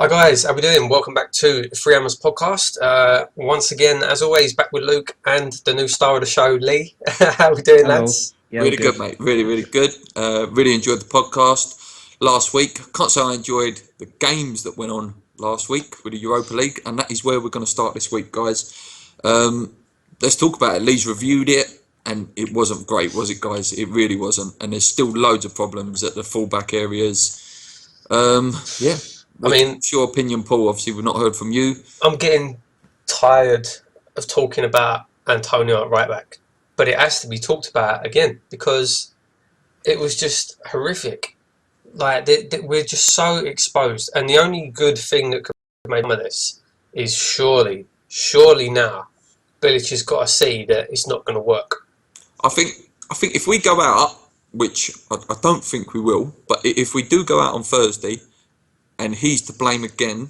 Hi guys, how we doing? Welcome back to the Free Hammers podcast. Once again, as always, back with Luke and the new star of the show, Lee. How we doing, Hello. lads? Yeah, really good, mate. Really good. Really enjoyed the podcast last week. Can't say I enjoyed the games that went on last week with the Europa League, and that is where we're going to start this week, guys. Let's talk about it. Lee's reviewed it, and it wasn't great, was it, guys? It really wasn't, and there's still loads of problems at the fullback areas. Yeah. What's your opinion, Paul? Obviously, we've not heard from you. I'm getting tired of talking about Antonio at right back, but it has to be talked about again because it was just horrific. Like we're just so exposed, and the only good thing that could make of this is surely now Bilic has got to see that it's not going to work. I think if we go out, which I don't think we will, but if we do go out on Thursday, and he's to blame again,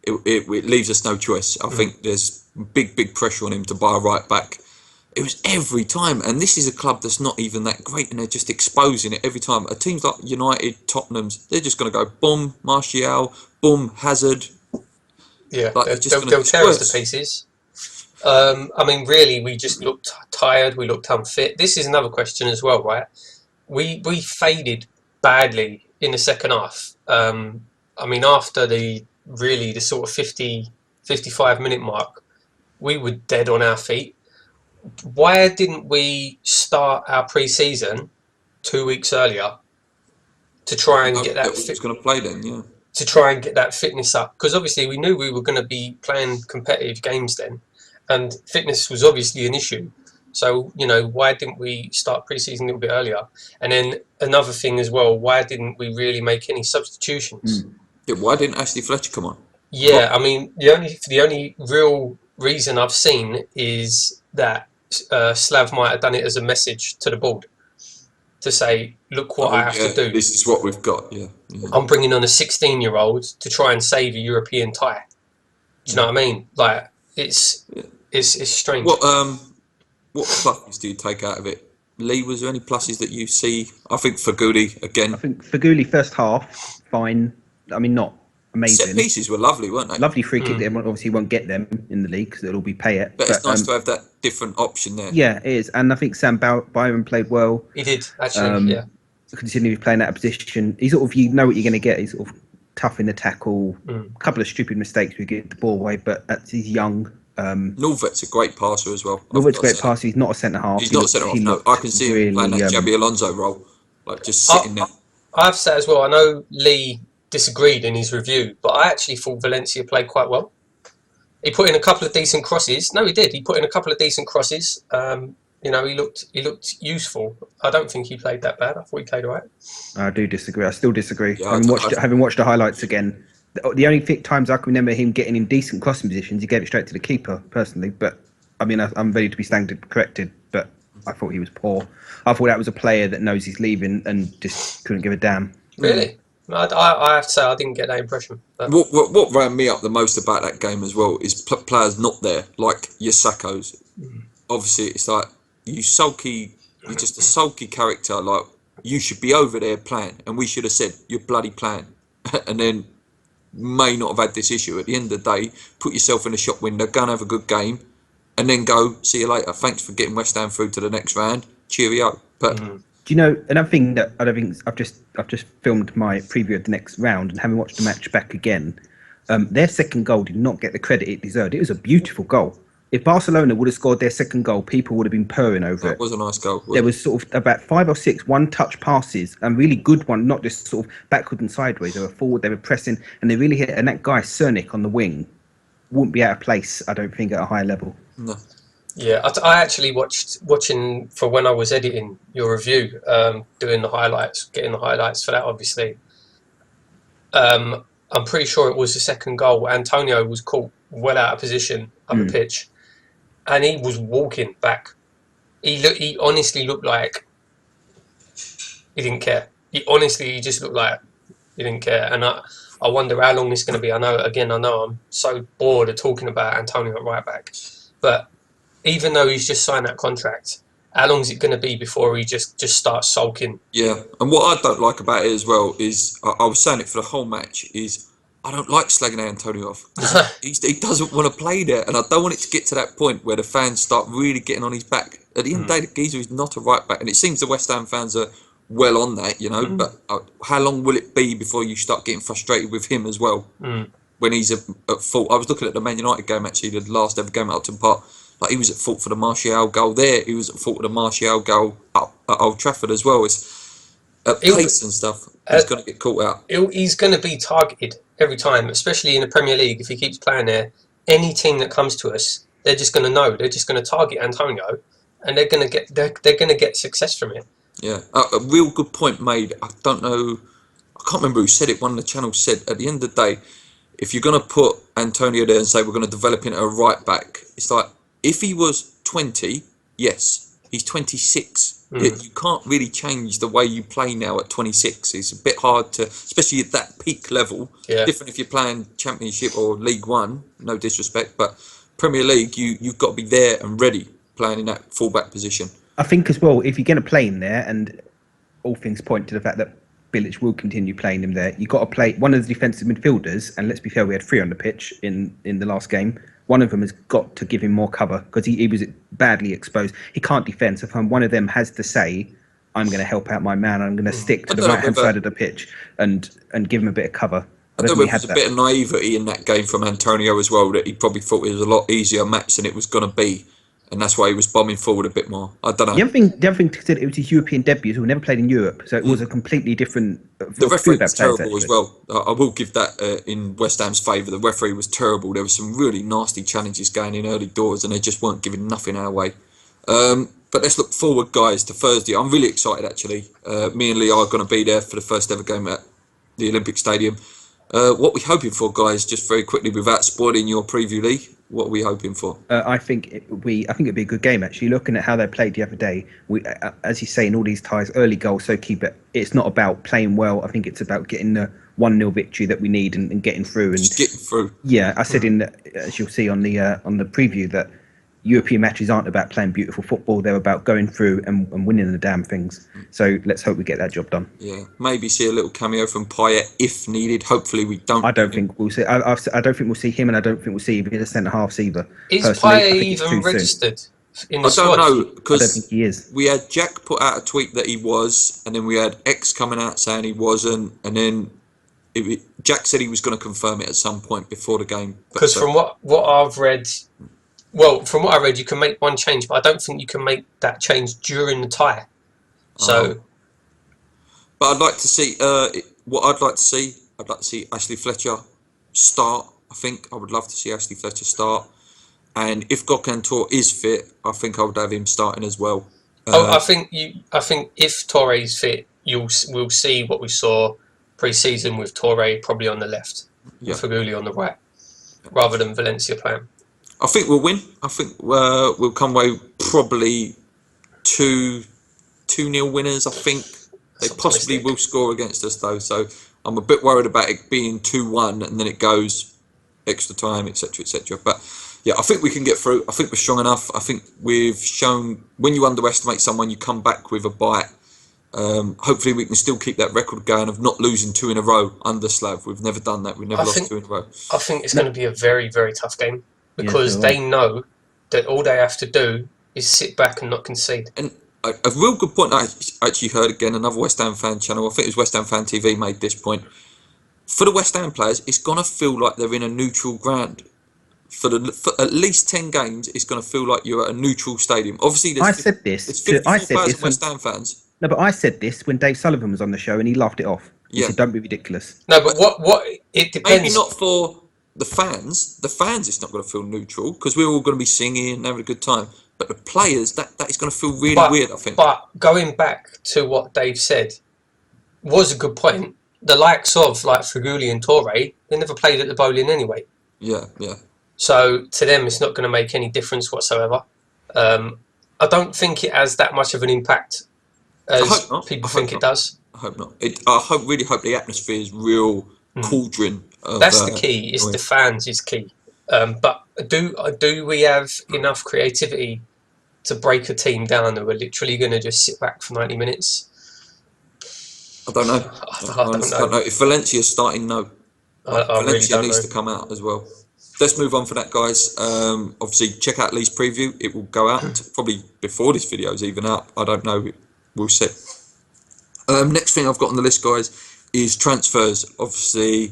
it leaves us no choice. I think there's big pressure on him to buy a right back. It was every time, and this is a club that's not even that great, and they're just exposing it every time. Teams like United, Tottenham's, they're just going to go boom, Martial, boom, Hazard. Yeah, they'll tear us to pieces. Really, we just looked tired. We looked unfit. This is another question as well, right? We faded badly in the second half. After the sort of 50, 55-minute mark, we were dead on our feet. Why didn't we start our pre-season 2 weeks earlier to try and get that? Was going to play then, yeah. To try and get that fitness up, because obviously we knew we were going to be playing competitive games then, and fitness was obviously an issue. So, why didn't we start pre-season a little bit earlier? And then another thing as well, why didn't we really make any substitutions? Yeah, why didn't Ashley Fletcher come on? Yeah, the only real reason I've seen is that Slav might have done it as a message to the board to say, look what I have to do. This is what we've got, yeah. I'm bringing on a 16-year-old to try and save a European tie. Do you know what I mean? Like, it's strange. What pluses do you take out of it? Lee, was there any pluses that you see? I think Faguli, again. I think Faguli first half, fine. Not amazing. Set pieces were lovely, weren't they? Lovely free kick. Everyone obviously won't get them in the league because it'll be pay it. But it's nice to have that different option there. Yeah, it is. And I think Sam Byron played well. He did, actually, yeah. Continuing playing that position. He's sort of, you know what you're going to get. He's sort of tough in the tackle. A couple of stupid mistakes we get the ball away, but he's young. Norvet's a great passer as well. Norvet's a great passer. He's not a centre half. He's not a centre half. No, I can see him playing that Xabi Alonso role, like just sitting there. I have to say as well, I know Lee disagreed in his review, but I actually thought Valencia played quite well. He put in a couple of decent crosses. No, he did. He put in a couple of decent crosses. He looked useful. I don't think he played that bad. I thought he played all right. I do disagree. I still disagree. Yeah, having watched the highlights again, the only times I can remember him getting in decent crossing positions, he gave it straight to the keeper, personally. But, I'm ready to be standard corrected, but I thought he was poor. I thought that was a player that knows he's leaving and just couldn't give a damn. Really? I have to say, I didn't get that impression. But... What ran me up the most about that game as well is players not there, like your Sackos. Obviously, it's like, you're just a sulky character, like, you should be over there playing, and we should have said, you're bloody playing. And then may not have had this issue. At the end of the day, put yourself in the shop window, go and have a good game, and then go, see you later. Thanks for getting West Ham through to the next round. Cheerio. But do you know another thing that I don't think I've just filmed my preview of the next round, and having watched the match back again, their second goal did not get the credit it deserved. It was a beautiful goal. If Barcelona would have scored their second goal, people would have been purring over it. It was a nice goal. There was sort of about 5 or 6 one-touch passes, and really good one, not just sort of backward and sideways. They were forward, they were pressing, and they really hit. And that guy Cernic on the wing wouldn't be out of place, I don't think, at a high level. No. Yeah, I actually watching for when I was editing your review, doing the highlights, getting the highlights for that. Obviously, I'm pretty sure it was the second goal. Antonio was caught well out of position up the pitch. And he was walking back. He honestly looked like he didn't care. He just looked like he didn't care. And I wonder how long this is going to be. I know I'm so bored of talking about Antonio at right back. But even though he's just signed that contract how long is it going to be before he just starts sulking? Yeah, and what I don't like about it as well is I was saying it for the whole match is I don't like slagging Antonio off because he doesn't want to play there, and I don't want it to get to that point where the fans start really getting on his back. At the end of the day, the geezer is not a right back, and it seems the West Ham fans are well on that, you know. But how long will it be before you start getting frustrated with him as well when he's at fault? I was looking at the Man United game actually, the last ever game at Upton Park. Like he was at fault for the Martial goal there. He was at fault for the Martial goal at Old Trafford as well. It's at pace and stuff. He's going to get caught out. He's going to be targeted every time, especially in the Premier League. If he keeps playing there, any team that comes to us, they're just going to know. They're just going to target Antonio, and they're going to get success from it. Yeah, a real good point made. I don't know. I can't remember who said it. One of the channels said at the end of the day, if you're going to put Antonio there and say we're going to develop into a right back, it's like if he was 20, yes, he's 26. You can't really change the way you play now at 26. It's a bit hard to, especially at that peak level. Yeah. Different if you're playing Championship or League One. No disrespect, but Premier League, you've got to be there and ready playing in that fullback position. I think as well, if you're going to play him there, and all things point to the fact that Bilic will continue playing him there, you've got to play one of the defensive midfielders, and let's be fair, we had 3 on the pitch in the last game. One of them has got to give him more cover because he was badly exposed. He can't defend, so one of them has to say, I'm going to help out my man, I'm going to stick to the right-hand side of the pitch and give him a bit of cover. I don't know if there's a bit of naivety in that game from Antonio as well, that he probably thought it was a lot easier match than it was going to be. And that's why he was bombing forward a bit more. I don't know. The other thing to consider, it was his European debut, so we never played in Europe, so it was a completely different. The referee was terrible as well. I will give that in West Ham's favour. The referee was terrible. There were some really nasty challenges going in early doors, and they just weren't giving nothing our way. But let's look forward, guys, to Thursday. I'm really excited actually. Me and Lee are going to be there for the first ever game at the Olympic Stadium. What are we hoping for, guys? Just very quickly, without spoiling your preview, Lee. What are we hoping for? I think it'd be a good game actually. Looking at how they played the other day, as you say, in all these ties, early goals so key. But it's not about playing well. I think it's about getting the 1-0 victory that we need and getting through. And just getting through. Yeah, I said as you'll see on the preview that European matches aren't about playing beautiful football. They're about going through and winning the damn things. So let's hope we get that job done. Yeah, maybe see a little cameo from Payet if needed. Hopefully we don't. I don't think we'll see. I don't think we'll see him, and I don't think we'll see either centre halves either. Is Payet even registered in the squad? I don't know because I don't think he is. We had Jack put out a tweet that he was, and then we had X coming out saying he wasn't, and then Jack said he was going to confirm it at some point before the game. Because from what I've read. Well, from what I read, you can make one change, but I don't think you can make that change during the tie. So, but I'd like to see what I'd like to see. I'd like to see Ashley Fletcher start. I think I would love to see Ashley Fletcher start. And if Gokantor is fit, I think I would have him starting as well. I think if Torre is fit, we'll see what we saw pre-season with Torre probably on the left, with Faguli on the right, rather than Valencia playing. I think we'll win. I think we'll come away probably 2-0 winners. I think they possibly will score against us though. So I'm a bit worried about it being 2-1 and then it goes extra time, etc., etc. But yeah, I think we can get through. I think we're strong enough. I think we've shown when you underestimate someone, you come back with a bite. Hopefully we can still keep that record going of not losing 2 in a row under Slav. We've never done that. We've never lost 2 in a row. I think it's going to be a very, very tough game. Because they know that all they have to do is sit back and not concede. And a real good point I actually heard again, another West Ham fan channel, I think it was West Ham Fan TV made this point. For the West Ham players, it's going to feel like they're in a neutral ground. For at least 10 games, it's going to feel like you're at a neutral stadium. Obviously, there's 54,000 West Ham fans. No, but I said this when Dave Sullivan was on the show and he laughed it off. He said, don't be ridiculous. No, but what it depends. Maybe not for the fans, it's not going to feel neutral because we're all going to be singing and having a good time. But the players, that is going to feel really weird, I think. But going back to what Dave said was a good point. The likes of like Faguli and Torre, they never played at the Bowling anyway. Yeah. So to them, it's not going to make any difference whatsoever. I don't think it has that much of an impact as people think it does. I hope not. I really hope the atmosphere is real cauldron. That's the key. It's the fans is key. But do we have enough creativity to break a team down who are literally going to just sit back for 90 minutes? I don't know. I honestly don't know. If Valencia's starting, no. I really Valencia don't needs know. to come out as well. Let's move on for that, guys. Obviously, check out Lee's preview. It will go out probably before this video is even out. I don't know. We'll see. Next thing I've got on the list, guys, is transfers. Obviously,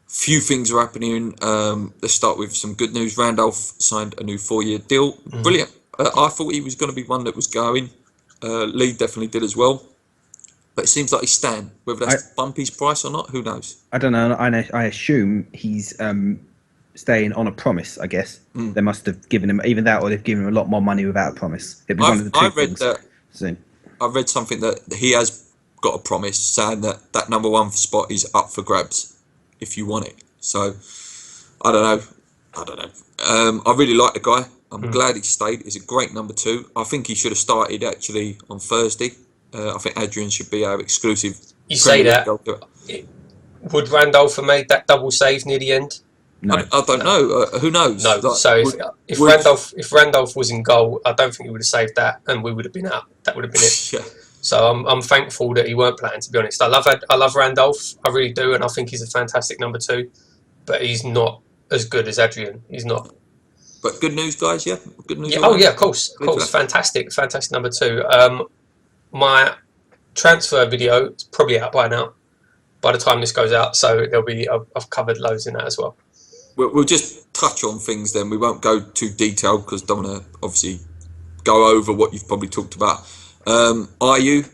few things are happening. Let's start with some good news. Randolph signed a new 4-year deal. Brilliant. I thought he was going to be one that was going. Lee definitely did as well. But it seems like he's staying. Whether that's to bump his price or not, who knows? I don't know. I assume he's staying on a promise, I guess. They must have given him even that, or they've given him a lot more money without a promise. It'd be one of the two things. I read something that he has got a promise saying that that number 1 spot is up for grabs if you want it. So, I don't know. I really like the guy. I'm glad he stayed. He's a great number 2. I think he should have started actually on Thursday. I think Adrian should be our exclusive. You say that. Would Randolph have made that double save near the end? No. I don't know. Who knows? No. Like, So if Randolph was in goal, I don't think he would have saved that, and we would have been out. That would have been it. Yeah. So I'm thankful that he weren't playing. To be honest, I love Randolph. I really do, and I think he's a fantastic number 2. But he's not as good as Adrian. He's not. But good news, guys. Yeah. Good news. Yeah. Oh yeah. Of course. Fantastic. Number 2. My transfer video is probably out by now. By the time this goes out, so there'll be I've covered loads in that as well. We'll just touch on things then. We won't go too detailed because don't want to obviously go over what you've probably talked about. IU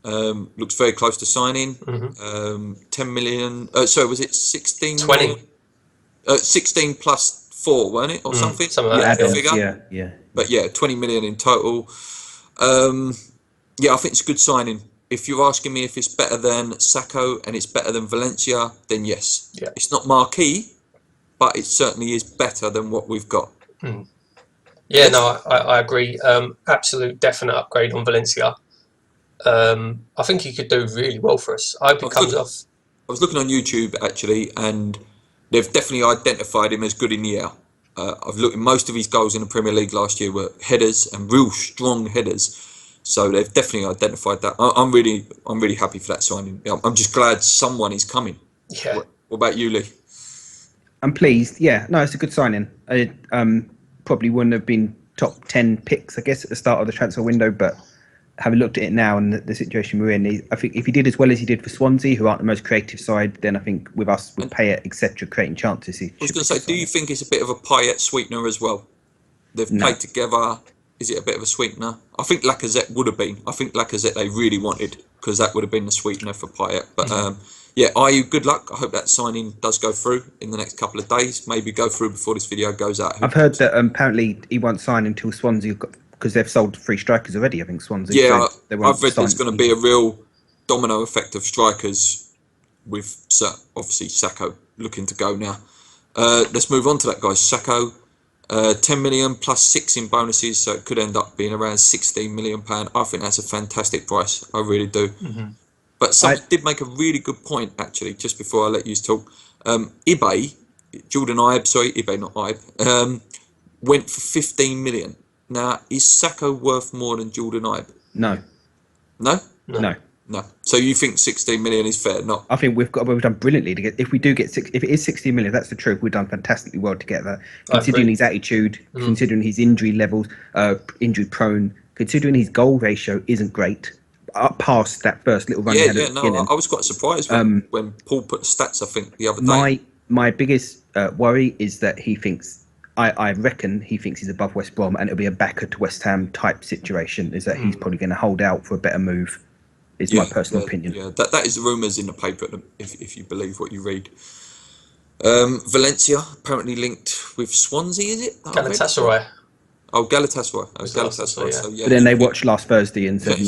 looks very close to signing. 10 million. Sorry, was it 16? 20. 16 plus 4, weren't it, or something? Something like that. Figure. Yeah. But yeah, 20 million in total. Yeah, I think it's a good signing. If you're asking me if it's better than Sacco and it's better than Valencia, then yes. Yeah. It's not marquee, but it certainly is better than what we've got. Yeah, no, I agree. Absolute definite upgrade on Valencia. I think he could do really well for us. I hope he comes off. I was looking on YouTube actually, and they've definitely identified him as good in the air. I've looked at most of his goals in the Premier League last year were headers and real strong headers. So they've definitely identified that. I'm really happy for that signing. I'm just glad someone is coming. Yeah. What about you, Lee? I'm pleased. Yeah, no, it's a good signing. I probably wouldn't have been top 10 picks, I guess, at the start of the transfer window, but having looked at it now and the situation we're in, I think if he did as well as he did for Swansea, who aren't the most creative side, then I think with us, with Payet, etc., creating chances. I was going to say, do you think it's a bit of a Payet sweetener as well? They've played together. Is it a bit of a sweetener? I think Lacazette would have been. I think Lacazette they really wanted because that would have been the sweetener for Payet. But yeah, IU, good luck. I hope that signing does go through in the next couple of days. Maybe go through before this video goes out. I've heard that apparently he won't sign until Swansea, because they've sold 3 strikers already, I think, Swansea. Yeah, so I've read there's going to be a real domino effect of strikers with, obviously, Sacco looking to go now. Let's move on to that, guys. Sacco, 10 million plus 6 in bonuses, so it could end up being around £16 million. I think that's a fantastic price. I really do. But someone did make a really good point, actually, just before I let you talk. Jordan Ibe, not Ibe, went for 15 million. Now, is Sacco worth more than Jordan Ibe? No. No? No. No. So you think 16 million is fair? Not. I think we've done brilliantly to get. If we do get if it is 16 million, that's the truth. We've done fantastically well to get that. Considering his attitude, considering his injury levels, injury prone, considering his goal ratio isn't great. Up past that first little run. I was quite surprised when Paul put the stats. I think the other day. My biggest worry is that he thinks. I reckon he thinks he's above West Brom, and it'll be a backer to West Ham type situation. Is that he's probably going to hold out for a better move? Is my personal opinion. Yeah, that is the rumours in the paper, if you believe what you read. Valencia apparently linked with Swansea, is it? Galatasaray. Oh, Galatasaray. Galatasaray. Yeah. So, yeah, but then they watched last Thursday and said,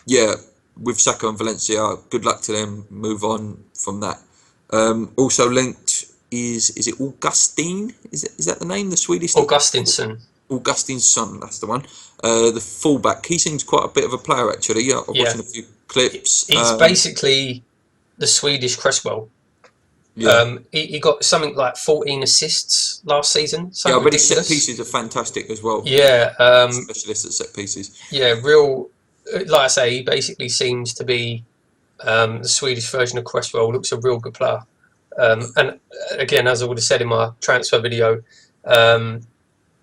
yeah, with Sacco and Valencia, good luck to them. Move on from that. Also linked is it Augustine? Is that the name? The Swedish Augustinsson. Augustinsson, that's the one. The fullback. He seems quite a bit of a player actually. I'm watching a few clips. He's basically the Swedish Cresswell. Yeah. He got something like 14 assists last season. Yeah, Something but his set ridiculous. pieces are fantastic as well. Yeah, Specialist at set pieces. yeah, real. Like I say, he basically seems to be the Swedish version of Cresswell. Looks a real good player. And again, as I would have said in my transfer video,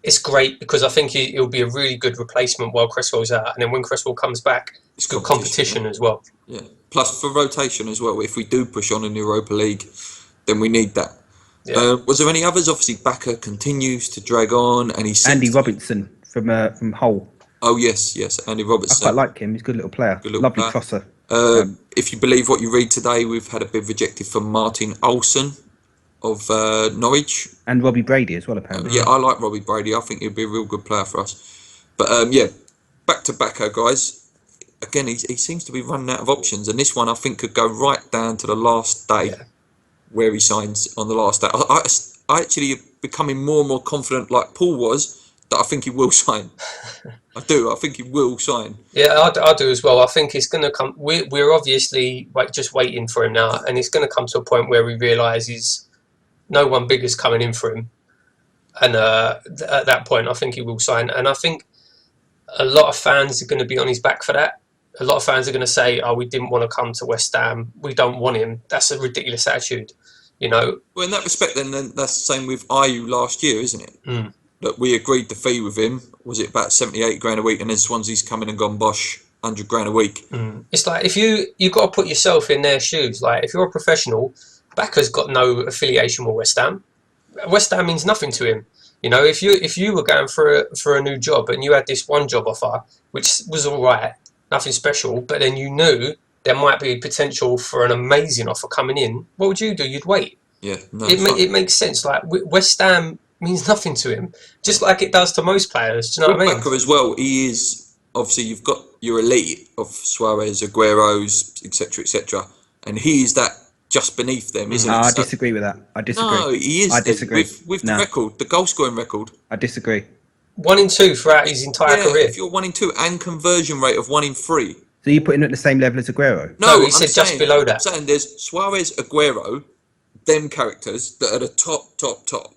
it's great because I think he'll be a really good replacement while Cresswell's out, and then when Cresswell comes back, It's good competition as well. Yeah. Plus for rotation as well. If we do push on in the Europa League, then we need that. Yeah. Was there any others? Obviously, Baka continues to drag on, and he seems Andy to be- Robinson from Hull. Oh yes, Andy I Robertson. quite like him. He's a good little player. Good little Lovely player. crosser. If you believe what you read today, we've had a bid rejected for Martin Olsen of Norwich. And Robbie Brady as well, apparently. Yeah, I like Robbie Brady. I think he'd be a real good player for us. But yeah, back to Baka, guys. Again, he seems to be running out of options, and this one I think could go right down to the last day, where he signs on the last day. I actually am becoming more and more confident, like Paul was, that I think he will sign. I do. I think he will sign. Yeah, I do as well. I think it's going to come. We're obviously just waiting for him now, and it's going to come to a point where we realise no one big is coming in for him, and at that point, I think he will sign. And I think a lot of fans are going to be on his back for that. A lot of fans are going to say, "Oh, we didn't want to come to West Ham. We don't want him." That's a ridiculous attitude, you know. Well, in that respect, then that's the same with Ayew last year, isn't it? Mm. That we agreed the fee with him. Was it about 78 grand a week? And then Swansea's come in and gone bosh, 100 grand a week. Mm. It's like if you've got to put yourself in their shoes. Like if you're a professional, Baka's got no affiliation with West Ham. West Ham means nothing to him. You know, if you were going for a new job and you had this one job offer, which was all right, nothing special, but then you knew there might be potential for an amazing offer coming in, what would you do? You'd wait. Yeah, no, It makes sense. Like West Ham means nothing to him, just like it does to most players. Do you know what I mean? Baka as well, he is, obviously you've got your elite of Suarez, Aguero's, etc., and he is that just beneath them, isn't it? I disagree with that. I disagree. No, he is. I disagree. With the record, the goal scoring record. I disagree. 1 in 2 throughout his entire career. If you're 1 in 2 and conversion rate of 1 in 3. So you put him at the same level as Aguero? No, he said just below that. I'm saying there's Suarez, Aguero, them characters that are the top.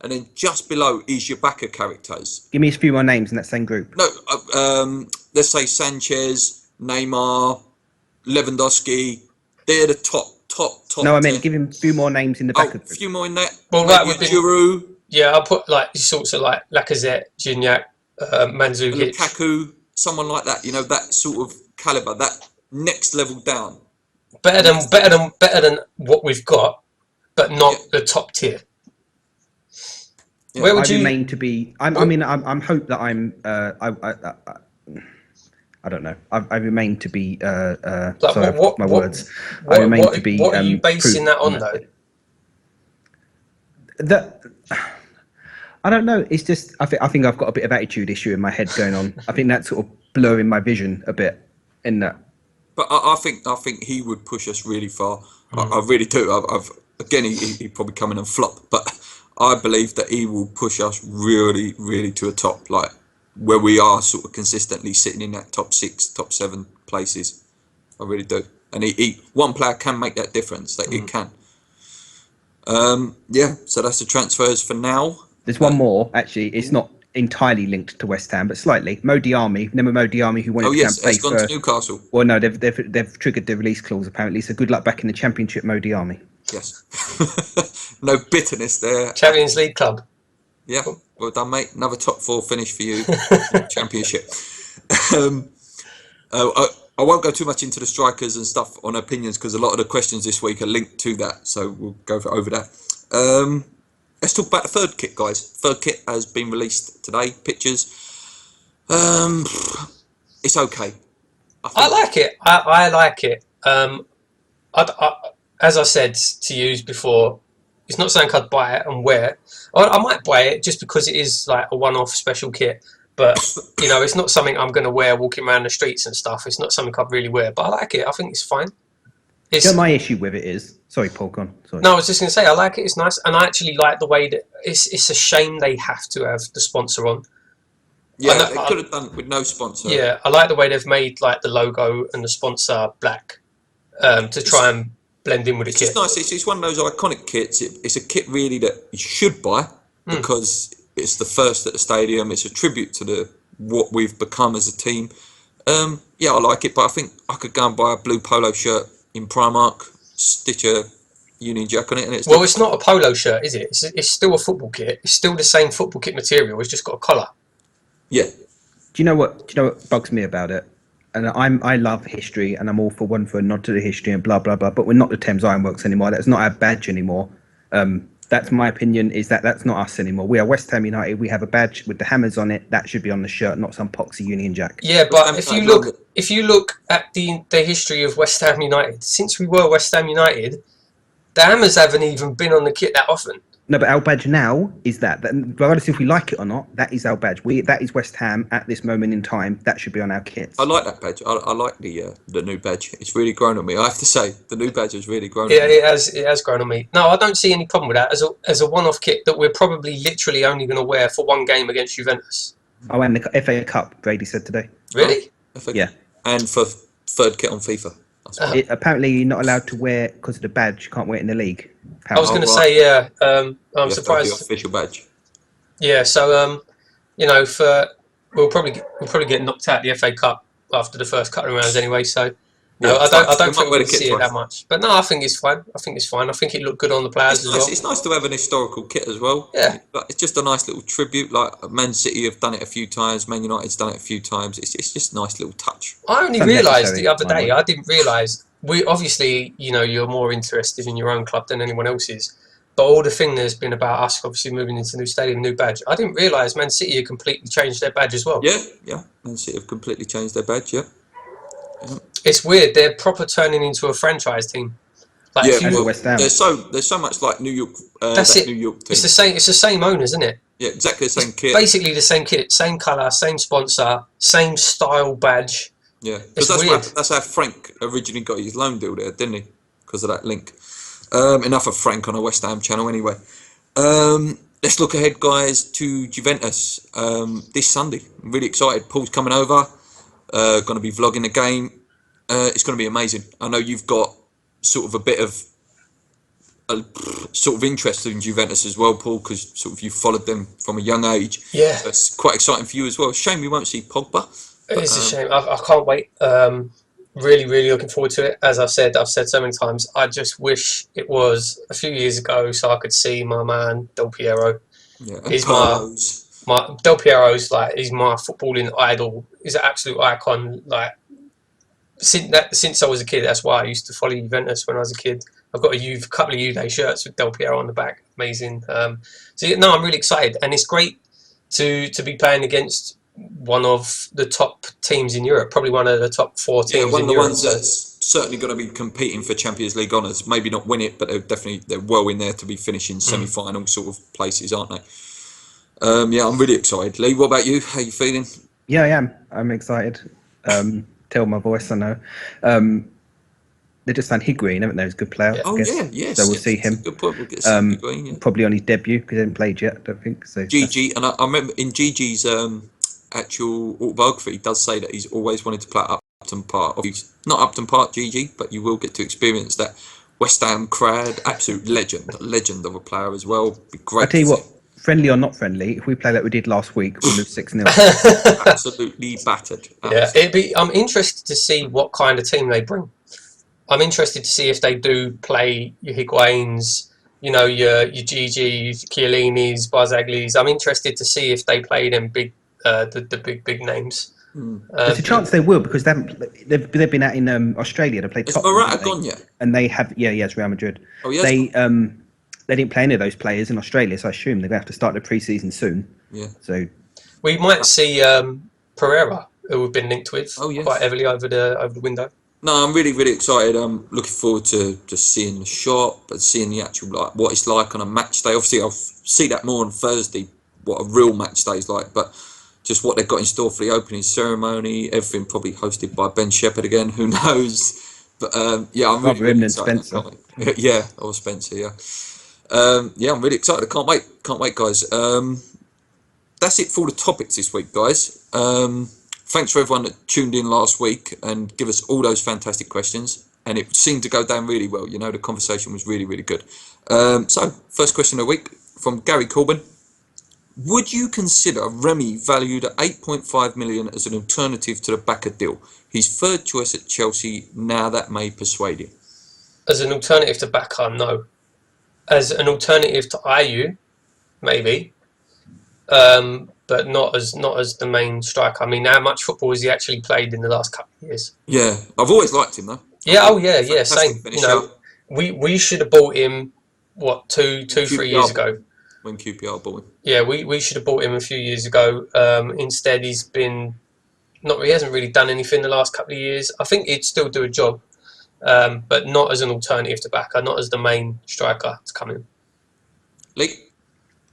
And then just below is your Baka characters. Give me a few more names in that same group. No, let's say Sanchez, Neymar, Lewandowski. They're the top. No, I meant give him a few more names in the Baka group. A few more in that. Well, that would be Giroud. Yeah, I'll put like sorts of like Lacazette, Gignac, Mandzukic, Lukaku, someone like that. You know, that sort of caliber, that next level down. Better than what we've got, but not the top tier. Yeah. Where would you remain to be? I'm hope that I'm. I don't know. I remain to be. Sorry, my words. I remain to be. What are you basing that on, though? I don't know. It's just I think I've got a bit of attitude issue in my head going on. I think that's sort of blurring my vision a bit in that. But I think he would push us really far. I really do. Again, he probably come in and flop, but I believe that he will push us really, really to a top, like where we are sort of consistently sitting in that top 6, top 7 places. I really do. And he one player can make that difference. That it can. Yeah. So that's the transfers for now. There's one more actually. It's not entirely linked to West Ham, but slightly. Mo Diarmi, remember Mo Diarmi, who wanted to play has gone to Newcastle. Well, no, they've triggered the release clause apparently. So good luck back in the Championship, Mo Diarmi. Yes. No bitterness there. Champions League club. Yeah, well done, mate. Another top 4 finish for you. Championship. I won't go too much into the strikers and stuff on opinions because a lot of the questions this week are linked to that. So we'll go over that. Let's talk about the third kit, guys. Third kit has been released today. Pictures. It's okay. I like it. I like it. As I said to you before, it's not something I'd buy it and wear. I might buy it just because it is like a one-off special kit. But, you know, it's not something I'm going to wear walking around the streets and stuff. It's not something I'd really wear. But I like it. I think it's fine. My issue with it is... Sorry, Paul, go on. Sorry. No, I was just going to say, I like it. It's nice. And I actually like the way that... It's a shame they have to have the sponsor on. Yeah, they could have done with no sponsor. Yeah, I like the way they've made like the logo and the sponsor black to try and blend in with the It's kit. just nice. It's one of those iconic kits. It's a kit really that you should buy because it's the first at the stadium. It's a tribute to what we've become as a team. Yeah, I like it, but I think I could go and buy a blue polo shirt in Primark, stitch a Union Jack on it, and it's Well, it's not a polo shirt, is it? It's still a football kit. It's still the same football kit material. It's just got a collar. yeah. Do you know what bugs me about it? And I love history, and I'm all for a nod to the history and blah blah blah. But we're not the Thames Ironworks anymore. That's not our badge anymore. That's my opinion. Is that's not us anymore. We are West Ham United. We have a badge with the hammers on it. That should be on the shirt, not some poxy Union Jack. Yeah, but if you look at the history of West Ham United, since we were West Ham United, the hammers haven't even been on the kit that often. No, but our badge now is that regardless if we like it or not, that is our badge. That is West Ham at this moment in time. That should be on our kits. I like that badge. I like the new badge. It's really grown on me. I have to say, the new badge has really grown. Yeah, on me. it has grown on me. No, I don't see any problem with that as a one-off kit that we're probably literally only going to wear for one game against Juventus. Oh, and the FA Cup, Brady said today. Really? Yeah. And for third kit on FIFA. Apparently, you're not allowed to wear because of the badge. You can't wear it in the league. I was going to say, yeah. I'm surprised. The official badge. Yeah, so we'll probably get knocked out the FA Cup after the first couple of rounds anyway. So no, I don't think we'll see it that much. But no, I think it's fine. I think it looked good on the players as well. It's nice to have an historical kit as well. Yeah, it's just a nice little tribute. Like Man City have done it a few times. Man United's done it a few times. It's just a nice little touch. I only realised the other day. I didn't realise. We obviously, you're more interested in your own club than anyone else's. But all the thing there's been about us obviously moving into new stadium, new badge. I didn't realise Man City had completely changed their badge as well. Yeah. Man City have completely changed their badge. Yeah. It's weird. They're proper turning into a franchise team. Like West Ham. There's so much like New York. That's it. New York team. It's the same owners, isn't it? Yeah, exactly the same kit. Basically the same kit, same colour, same sponsor, same style badge. Yeah, because that's how Frank originally got his loan deal there, didn't he? Because of that link. Enough of Frank on a West Ham channel anyway. Let's look ahead, guys, to Juventus this Sunday. I'm really excited. Paul's coming over. Going to be vlogging the game. It's going to be amazing. I know you've got sort of a bit of interest in Juventus as well, Paul, because sort of you followed them from a young age. Yeah, so it's quite exciting for you as well. Shame we won't see Pogba. It is a shame. I can't wait. Really, really looking forward to it. As I've said so many times, I just wish it was a few years ago so I could see my man Del Piero. Yeah, he's my Del Piero's he's my footballing idol. He's an absolute icon. Since I was a kid, that's why I used to follow Juventus when I was a kid. I've got a couple of U-Day shirts with Del Piero on the back. Amazing. I'm really excited, and it's great to be playing against one of the top teams in Europe, probably one of the top 4 teams in Europe. One of the ones that's certainly going to be competing for Champions League honours. Maybe not win it, but they're well in there to be finishing semi-final sort of places, aren't they? I'm really excited. Lee, what about you? How are you feeling? Yeah, I am. I'm excited. Tell my voice, I know. They just signed Higuain, haven't they? He's a good player. Oh, yes. So we'll see him. Good point. We'll get Higuain, yeah. Probably on his debut because he hasn't played yet, I don't think. So Gigi, and I remember in Gigi's actual autobiography, he does say that he's always wanted to play at Upton Park. Not Upton Park, Gigi, but you will get to experience that West Ham crowd. Absolute legend of a player as well. Be great. I tell you what, friendly or not friendly, if we play like we did last week, we'll lose 6-0. Absolutely battered. Yeah, I'm interested to see what kind of team they bring. I'm interested to see if they do play your Higuains, your Gigi, your Chiellini's, Barzagli's. I'm interested to see if they play them the big names. There's a chance they will because they've been out in Australia to play Tottenham. Is Morata gone yet? And they have, it's Real Madrid. Oh, yes. They didn't play any of those players in Australia, so I assume they're going to have to start the pre-season soon. Yeah. So we might see Pereira, who we've been linked with quite heavily over the window. No, I'm really, really excited. I'm looking forward to just seeing the shop and seeing the actual what it's like on a match day. Obviously, I'll see that more on Thursday, what a real match day is like. But just what they've got in store for the opening ceremony, everything probably hosted by Ben Shepherd again. Who knows? But I'm really, really excited. Spencer. Yeah, or Spencer. Yeah. I'm really excited. I can't wait, guys. That's it for all the topics this week, guys. Thanks for everyone that tuned in last week and give us all those fantastic questions. and it seemed to go down really well. You know, the conversation was really, really good. So, first question of the week from Gary Corbin. Would you consider Remy valued at 8.5 million as an alternative to the Backer deal? His third choice at Chelsea, now that may persuade you. As an alternative to Bakker, no. As an alternative to IU, maybe. But not as the main striker. I mean, how much football has he actually played in the last couple of years? Yeah, I've always liked him though. Yeah, same. Finisher. You know, we should have bought him, what, 3 years ago. When QPR bought him. Yeah, we should have bought him a few years ago. Instead, he hasn't really done anything the last couple of years. I think he'd still do a job, but not as an alternative to Bakker, not as the main striker to come in. Lee?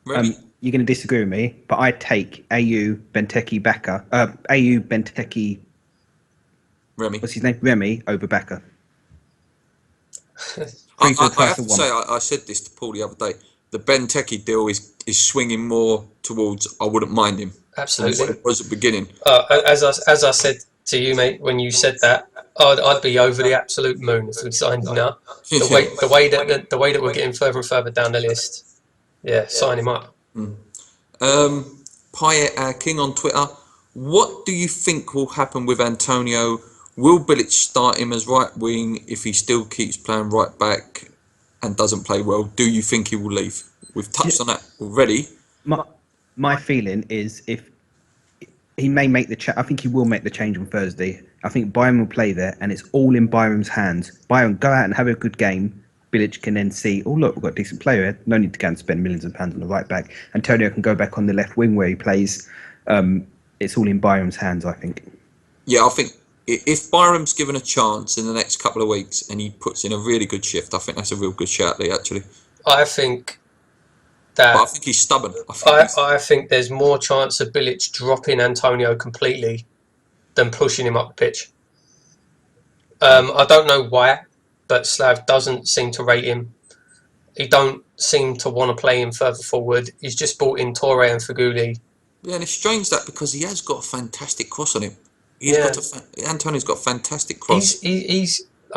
Remy? You're going to disagree with me, but I'd take AU Benteke Bakker. AU Benteke. Remy. What's his name? Remy over Bakker. I have to say, I said this to Paul the other day. The Benteke deal is swinging more towards I wouldn't mind him. Absolutely. Than what it was at the beginning. As I said to you, mate, when you said that, I'd be over the absolute moon if we signed him now. The way that we're getting further and further down the list, sign him up. Payet King on Twitter. What do you think will happen with Antonio? Will Bilic start him as right wing if he still keeps playing right back and doesn't play well? Do you think he will leave? We've touched on that already. My feeling is if he may make I think he will make the change on Thursday. I think Byram will play there, and it's all in Byram's hands. Byram, go out and have a good game. Bilic can then see, oh look, we've got a decent player here. No need to go and spend millions of pounds on the right back. Antonio can go back on the left wing where he plays. It's all in Byram's hands, I think. Yeah, I think if Byram's given a chance in the next couple of weeks and he puts in a really good shift, I think that's a real good shout, Lee, actually. I think that... But I think he's stubborn. I think there's more chance of Bilic dropping Antonio completely than pushing him up the pitch. I don't know why, but Slav doesn't seem to rate him. He don't seem to want to play him further forward. He's just brought in Torre and Faguli. Yeah, and it's strange that because he has got a fantastic cross on him. Antonio's got a fantastic cross. I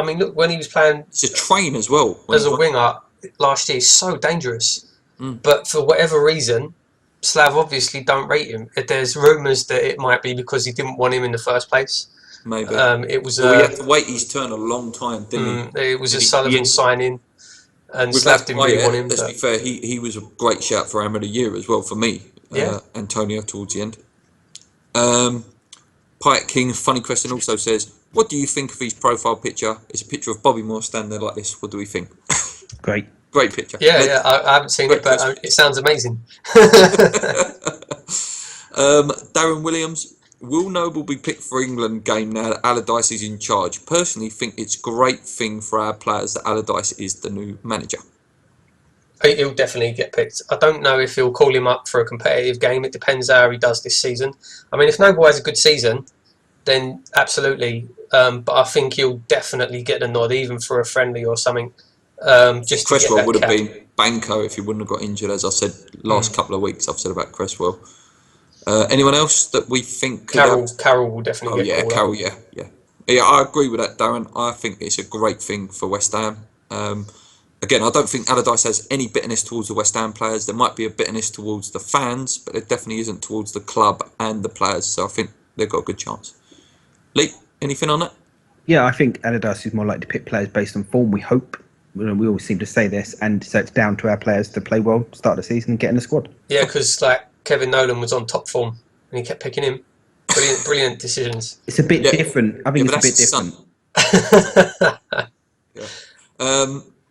mean, look, when he was playing... He's a train as well. As a winger last year, he's so dangerous. But for whatever reason, Slav obviously don't rate him. There's rumours that it might be because he didn't want him in the first place. Maybe. He had to wait his turn a long time, didn't he? It was a Sullivan signing, and Slav didn't really want him. Let's be fair, he was a great shout for Amateur of the Year as well for me. Antonio towards the end. Pike King, funny question, also says, what do you think of his profile picture? It's a picture of Bobby Moore standing there like this. What do we think? Great picture. Yeah, I haven't seen it, but it sounds amazing. Darren Williams. Will Noble be picked for England game now that Allardyce is in charge? Personally think it's a great thing for our players that Allardyce is the new manager. He'll definitely get picked. I don't know if he'll call him up for a competitive game. It depends how he does this season. I mean, if Noble has a good season, then absolutely. But I think he'll definitely get a nod, even for a friendly or something. Just Cresswell would have been Banco if he wouldn't have got injured, as I said last couple of weeks. I've said about Cresswell. Anyone else that we think... Carroll will definitely get called up. Yeah, I agree with that, Darren. I think it's a great thing for West Ham. Again, I don't think Allardyce has any bitterness towards the West Ham players. There might be a bitterness towards the fans, but there definitely isn't towards the club and the players. So I think they've got a good chance. Lee, anything on that? Yeah, I think Allardyce is more likely to pick players based on form, we hope. We always seem to say this, and so it's down to our players to play well, start the season, and get in the squad. Yeah, because Kevin Nolan was on top form, and he kept picking him. Brilliant decisions. It's a bit different. I think it's a bit different.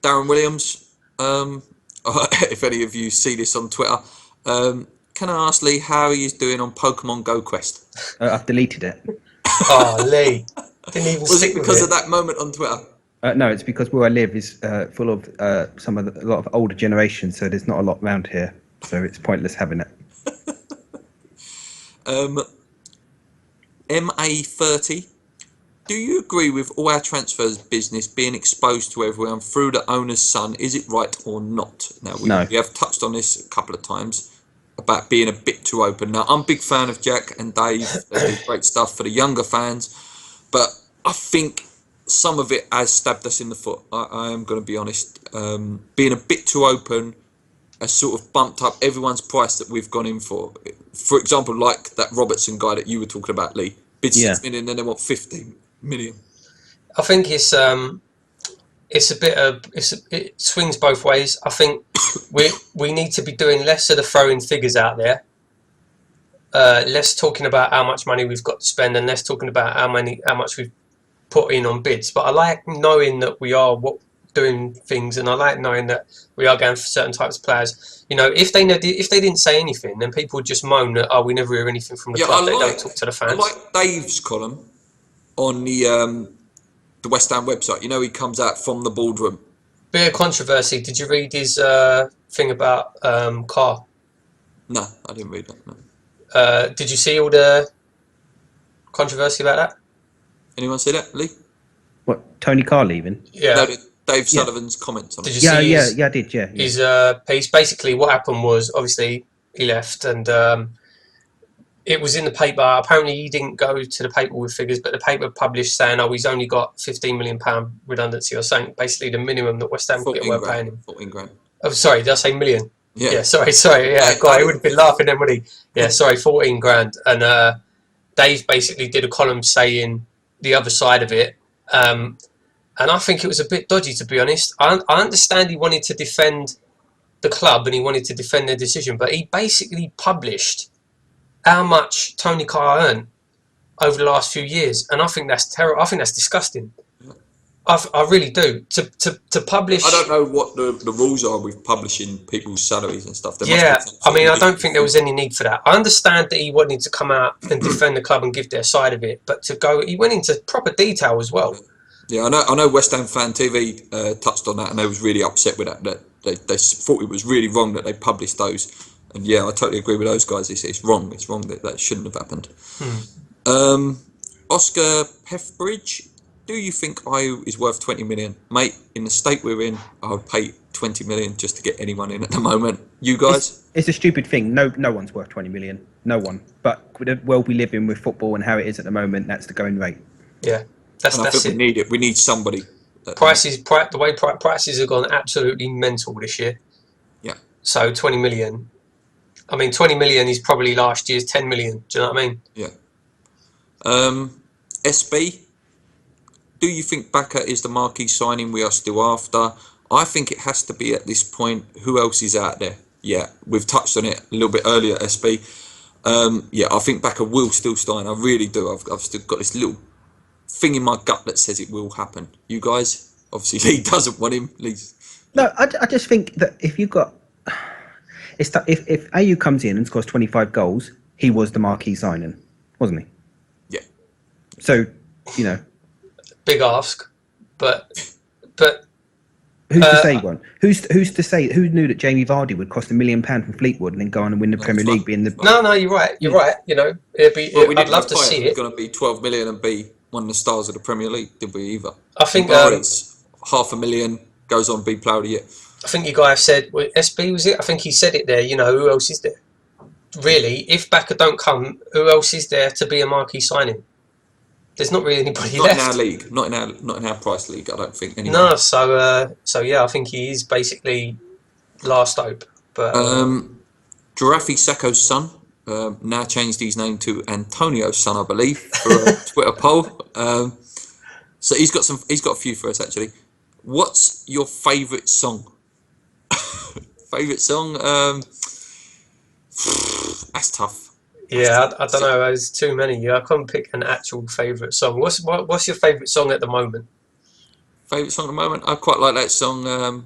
Darren Williams, if any of you see this on Twitter, can I ask Lee how he is doing on Pokemon Go Quest? I've deleted it. Oh, Lee. Didn't even Was it because of that moment on Twitter? No, it's because where I live is full of a lot of older generations, so there's not a lot around here, so it's pointless having it. MA30, do you agree with all our transfers business being exposed to everyone through the owner's son? Is it right or not? Now, we have touched on this a couple of times about being a bit too open. Now, I'm a big fan of Jack and Dave. They do great stuff for the younger fans, but I think some of it has stabbed us in the foot. I am going to be honest. Being a bit too open has sort of bumped up everyone's price that we've gone in for. For example, like that Robertson guy that you were talking about, Lee. Bid 6 million, then they want 15 million. I think it's a bit of it swings both ways. I think we need to be doing less of the throwing figures out there. Less talking about how much money we've got to spend, and less talking about how much we've put in on bids. But I like knowing that we are doing things, and I like knowing that we are going for certain types of players. You know, if they didn't say anything, then people would just moan that we never hear anything from the club. They don't talk to the fans. I like Dave's column on the West Ham website. You know, he comes out from the boardroom. Bit of controversy. Did you read his thing about Carr? No, I didn't read that. No. Did you see all the controversy about that? Anyone see that, Lee? What, Tony Carr leaving? Yeah. No, Dave Sullivan's comments on it. Did you see I did. Yeah. His piece. Basically, what happened was obviously he left, and it was in the paper. Apparently, he didn't go to the paper with figures, but the paper published saying, "Oh, he's only got £15 million redundancy," or something. Basically, the minimum that West Ham get were paying him. 14 grand. Oh, sorry, did I say million? Yeah. Sorry. Yeah, God, he would have been laughing then, wouldn't he? Yeah, sorry, 14 grand. And Dave basically did a column saying the other side of it. And I think it was a bit dodgy, to be honest. I understand he wanted to defend the club and he wanted to defend their decision, but he basically published how much Tony Carr earned over the last few years. And I think that's terrible. I think that's disgusting. I really do. To publish... I don't know what the rules are with publishing people's salaries and stuff. I don't think there was any need for that. I understand that he wanted to come out and defend the club and give their side of it, but he went into proper detail as well. Yeah, I know West Ham Fan TV touched on that, and they was really upset with that. They thought it was really wrong that they published those. And yeah, I totally agree with those guys. It's wrong. It's wrong that shouldn't have happened. Oscar Peffbridge. Do you think Ayew is worth 20 million? Mate, in the state we're in, I would pay 20 million just to get anyone in at the moment. You guys? It's a stupid thing. No one's worth 20 million. No one. But with the world we live in with football and how it is at the moment, that's the going rate. Yeah, I think we need it. We need somebody. The way prices have gone absolutely mental this year. Yeah. So 20 million. I mean, 20 million is probably last year's 10 million. Do you know what I mean? Yeah. SB. Do you think Baka is the marquee signing we are still after? I think it has to be at this point. Who else is out there? Yeah, we've touched on it a little bit earlier, SB. Yeah, I think Baka will still sign. I really do. I've still got this little thing in my gut that says it will happen. You guys? Obviously, Lee doesn't want him. No, I just think that if you've got... If Ayew comes in and scores 25 goals, he was the marquee signing, wasn't he? Yeah. So, you know... Big ask, but who's to say one? Who's to say? Who knew that Jamie Vardy would cost £1 million from Fleetwood and then go on and win the Premier League? Being the no, you're right. You're right. You know, I'd love to see it. It's going to be 12 million and be one of the stars of the Premier League. Did we either? I think it's £500,000 goes on to be Player of the Year. I think you guys said SB was it? I think he said it there. You know, who else is there? Really, if Baka don't come, who else is there to be a marquee signing? There's not really anybody left. Not in our league, not in our price league. I don't think anymore. No, so yeah, I think he is basically last hope. But Jarafi Sacco's son now changed his name to Antonio's son, I believe, for a Twitter poll. So he's got a few for us actually. What's your favourite song? Favourite song? That's tough. Yeah, I don't know. There's too many. I can't pick an actual favourite song. What's your favourite song at the moment? Favourite song at the moment? I quite like that song. Oh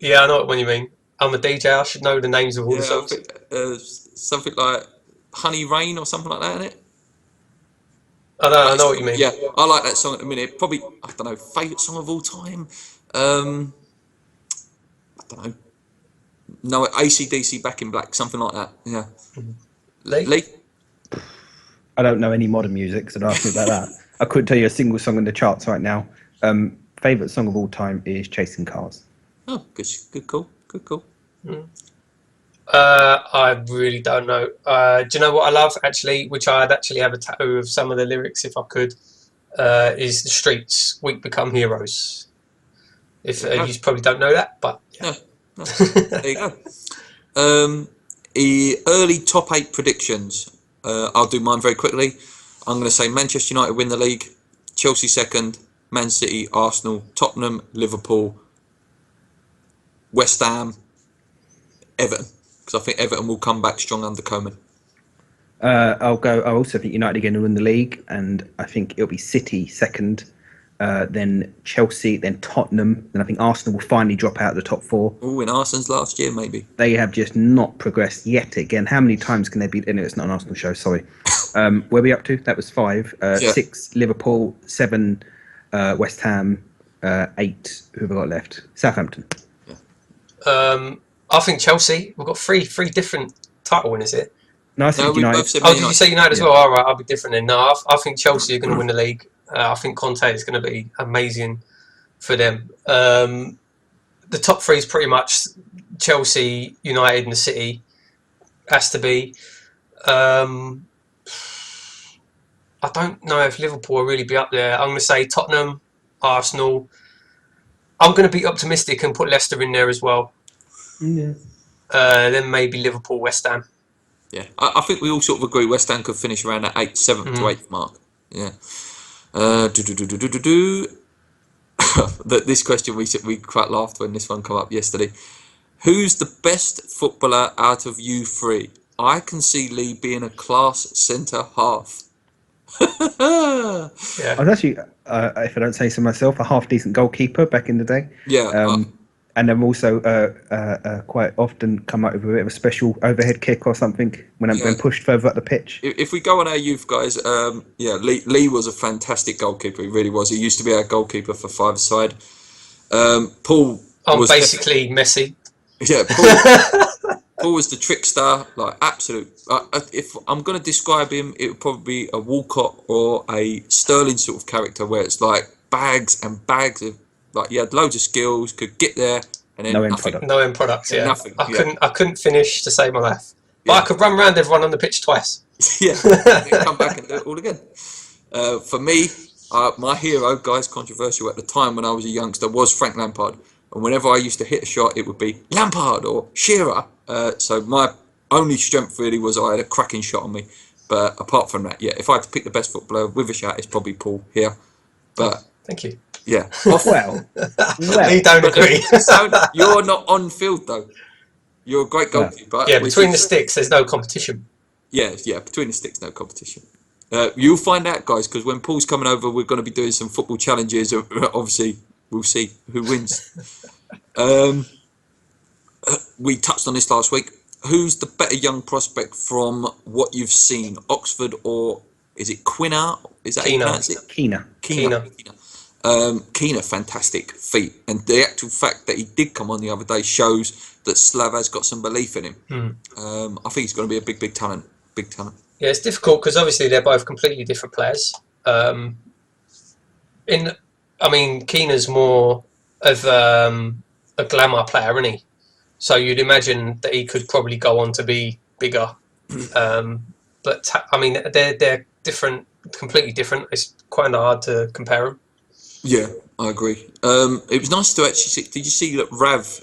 yeah. I know what you mean. I'm a DJ. I should know the names of all the songs. Something like Honey Rain or something like that, isn't it? I know what you mean. Yeah, I like that song at the minute. Probably, I don't know, favourite song of all time. I don't know. No, AC/DC Back in Black, something like that. Yeah. Lee? I don't know any modern music, so don't ask me about that. I couldn't tell you a single song in the charts right now. Favourite song of all time is Chasing Cars. Oh, good call. Mm. I really don't know. Do you know what I love, actually, which I'd actually have a tattoo of some of the lyrics if I could, is The Streets, Weak Become Heroes. If you probably don't know that, but yeah. No. There you go. Early top 8 predictions. I'll do mine very quickly. I'm going to say Manchester United win the league, Chelsea second, Man City, Arsenal, Tottenham, Liverpool, West Ham, Everton. Because I think Everton will come back strong under Cohen. I'll go. I also think United are going to win the league, and I think it'll be City second, then Chelsea, then Tottenham, then I think Arsenal will finally drop out of the top 4. Oh, in Arsenal's last year, maybe. They have just not progressed yet again. How many times can they be? No, it's not an Arsenal show. Sorry. Where are we up to? That was 5. 6 Liverpool, 7 West Ham, 8. Who have I got left? Southampton. I think Chelsea. We've got three different title winners here. No, I think United. Did you say United as well? All right, I'll be different then. No, I think Chelsea are going to win the league. I think Conte is going to be amazing for them. The top 3 is pretty much Chelsea, United, and the City. Has to be. I don't know if Liverpool will really be up there. I'm going to say Tottenham, Arsenal. I'm going to be optimistic and put Leicester in there as well. Yeah. Then maybe Liverpool, West Ham. Yeah, I think we all sort of agree West Ham could finish around that 7th to 8th mark. Yeah. This question we quite laughed when this one came up yesterday. Who's the best footballer out of you 3? I can see Lee being a class centre half. Yeah. I was actually, if I don't say so myself, a half decent goalkeeper back in the day. Yeah. And I'm also quite often come up with a bit of a special overhead kick or something when I'm being pushed further up the pitch. If we go on our youth guys, Lee was a fantastic goalkeeper. He really was. He used to be our goalkeeper for 5-a-side. Paul. I'm basically Messi. Yeah, Paul was the trickster, like absolute. If I'm going to describe him, it would probably be a Walcott or a Sterling sort of character, where it's like bags and bags of. Like he had loads of skills, could get there, and then no end product. No end products. Yeah, nothing. I couldn't finish to save my life, but I could run around everyone on the pitch twice. Yeah, and then come back and do it all again. For me, my hero, guys, controversial at the time when I was a youngster, was Frank Lampard, and whenever I used to hit a shot, it would be Lampard or Shearer. So my only strength really was I had a cracking shot on me. But apart from that, yeah, if I had to pick the best footballer with a shout, it's probably Paul here. But thank you. Yeah. Well, you don't agree. You're not on field though. You're a great goalkeeper. Yeah, between the sticks, there's no competition. Yeah, between the sticks, no competition. You'll find out, guys, because when Paul's coming over, we're going to be doing some football challenges. Obviously, we'll see who wins. We touched on this last week. Who's the better young prospect from what you've seen? Oxford or is it Quina? Is that how you pronounce it? Keena. Keena, fantastic feat, and the actual fact that he did come on the other day shows that Slav has got some belief in him. I think he's going to be a big talent. Yeah, it's difficult because obviously they're both completely different players. Keena's more of a glamour player, isn't he? So you'd imagine that he could probably go on to be bigger. They're different, completely different. It's quite hard to compare them. Yeah, I agree. It was nice to actually see. Did you see that Rav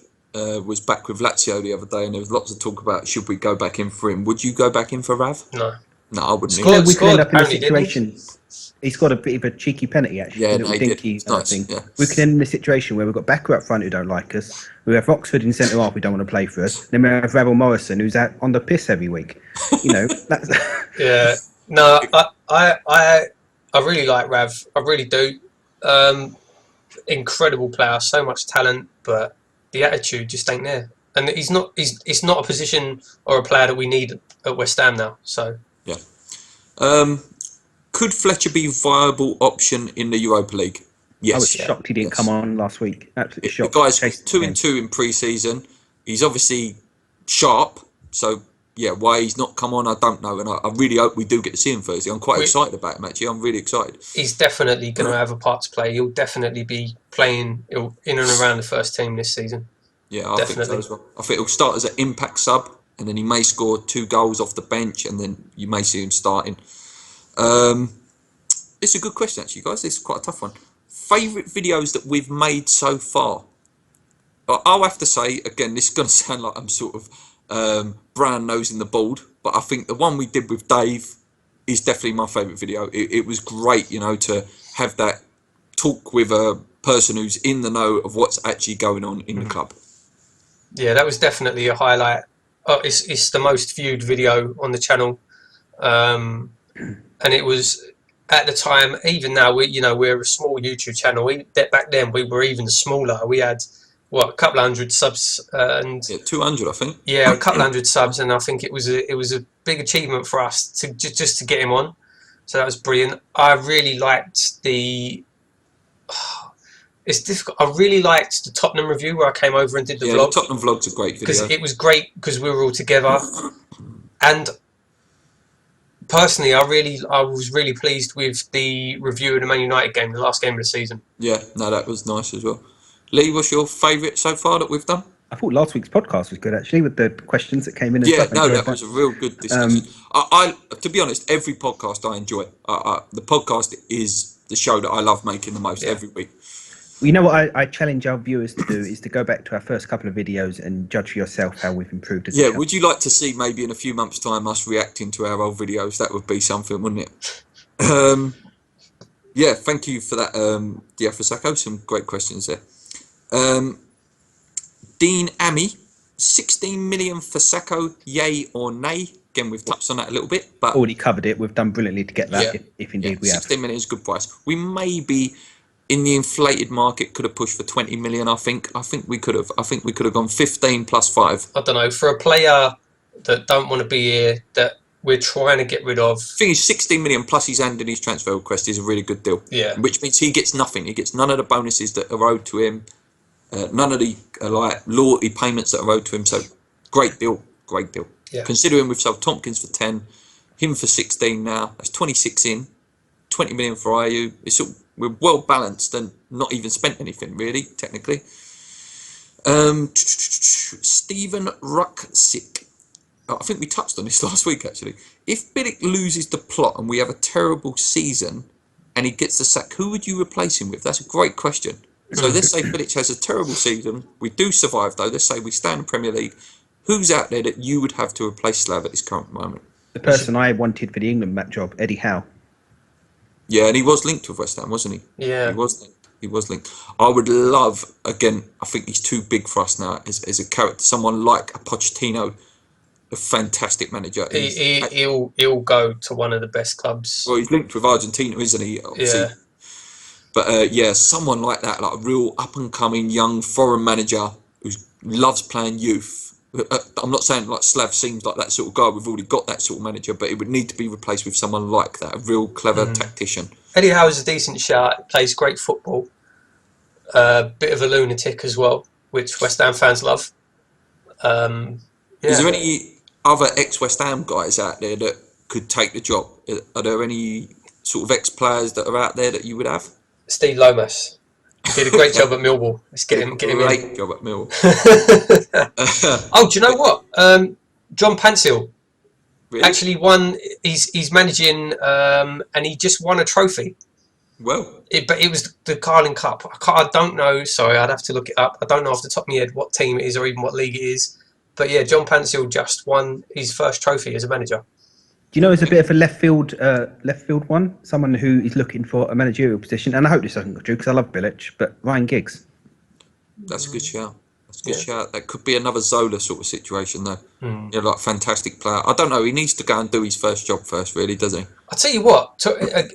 was back with Lazio the other day, and there was lots of talk about should we go back in for him? Would you go back in for Rav? No, I wouldn't. We could end up in a situation. He's got a bit of a cheeky penalty actually. Yeah, We could end in a situation where we've got Bakker up front who don't like us. We have Oxford in centre half who don't want to play for us. Then we have Rabel Morrison who's out on the piss every week. That's. Yeah. No, I really like Rav. I really do. Incredible player, so much talent, but the attitude just ain't there. And it's not a position or a player that we need at West Ham now. So yeah. Could Fletcher be a viable option in the Europa League? Yes. I was shocked he didn't come on last week. Absolutely shocked. The guy's 2-2 in pre-season. He's obviously sharp, so yeah, why he's not come on, I don't know. And I really hope we do get to see him Thursday. I'm quite excited about him, actually. I'm really excited. He's definitely going to have a part to play. He'll definitely be playing in and around the first team this season. Yeah, I think so as well. I think he'll start as an impact sub, and then he may score 2 goals off the bench, and then you may see him starting. It's a good question, actually, guys. This is quite a tough one. Favourite videos that we've made so far? I'll have to say, again, this is going to sound like I'm sort of brown nosing the bald, but I think the one we did with Dave is definitely my favourite video. It was great, you know, to have that talk with a person who's in the know of what's actually going on in the club. Yeah, that was definitely a highlight. It's the most viewed video on the channel, and it was at the time. Even now, we're a small YouTube channel. Back then we were even smaller. We had a couple of hundred subs, and 200, I think. Yeah, a couple hundred subs, and I think it was a big achievement for us to just to get him on. So that was brilliant. I really liked it's difficult. I really liked the Tottenham review where I came over and did the vlog. The Tottenham vlog's a great video. Because it was great because we were all together. And personally, I was really pleased with the review of the Man United game, the last game of the season. Yeah, no, that was nice as well. Lee, what's your favourite so far that we've done? I thought last week's podcast was good, actually, with the questions that came in. Yeah, no, that was a real good discussion. I to be honest, every podcast I enjoy. The podcast is the show that I love making the most every week. You know what I challenge our viewers to do is to go back to our first couple of videos and judge for yourself how we've improved as a show. Would you like to see maybe in a few months' time us reacting to our old videos? That would be something, wouldn't it? Thank you for that, for Sacco. Some great questions there. Dean Amy, 16 million for Sacco, yay or nay? Again, we've touched on that a little bit, but already covered it. We've done brilliantly to get that. If indeed we have. 16 million is a good price. We maybe in the inflated market could have pushed for 20 million. I think we could have. I think we could have gone 15 plus 5. I don't know, for a player that don't want to be here, that we're trying to get rid of. The thing is, 16 million plus his hand in his transfer request is a really good deal. Yeah. Which means he gets nothing. He gets none of the bonuses that are owed to him. None of the loyalty payments that are owed to him. So great deal. Yeah. Considering we've sold Tompkins for 10, him for 16 now. That's 26 in, 20 million for IU. We're well balanced and not even spent anything really, technically. Stephen Rucksick. I think we touched on this last week actually. If Bilic loses the plot and we have a terrible season and he gets the sack, who would you replace him with? That's a great question. So let's say Bilic has a terrible season. We do survive though. Let's say we stay in the Premier League. Who's out there that you would have to replace Slav at this current moment? The person I wanted for the England match job, Eddie Howe. Yeah, and he was linked with West Ham, wasn't he? Yeah. He was linked. I would love, again, I think he's too big for us now as a character. Someone like a Pochettino, a fantastic manager. He'll go to one of the best clubs. Well, he's linked with Argentina, isn't he? Obviously. Yeah. But someone like that, like a real up-and-coming young foreign manager who loves playing youth. I'm not saying like Slav seems like that sort of guy. We've already got that sort of manager, but it would need to be replaced with someone like that, a real clever tactician. Eddie Howe is a decent shout. Plays great football. Bit of a lunatic as well, which West Ham fans love. Is there any other ex-West Ham guys out there that could take the job? Are there any sort of ex-players that are out there that you would have? Steve Lomas. He did a great job at Millwall. Let's get him in. Great job at Millwall. Oh, do you know what? John Pansil Really? actually won. He's managing, and he just won a trophy. Well, But it was the Carling Cup. I don't know. Sorry, I'd have to look it up. I don't know off the top of my head what team it is or even what league it is. But yeah, John Pansil just won his first trophy as a manager. Do you know it's a bit of a left field one? Someone who is looking for a managerial position, and I hope this doesn't go true because I love Bilic, but Ryan Giggs. that's a good shout. Shout. That could be another Zola sort of situation, though. Like fantastic player. I don't know. He needs to go and do his first job first, really, doesn't he? I'll tell you what.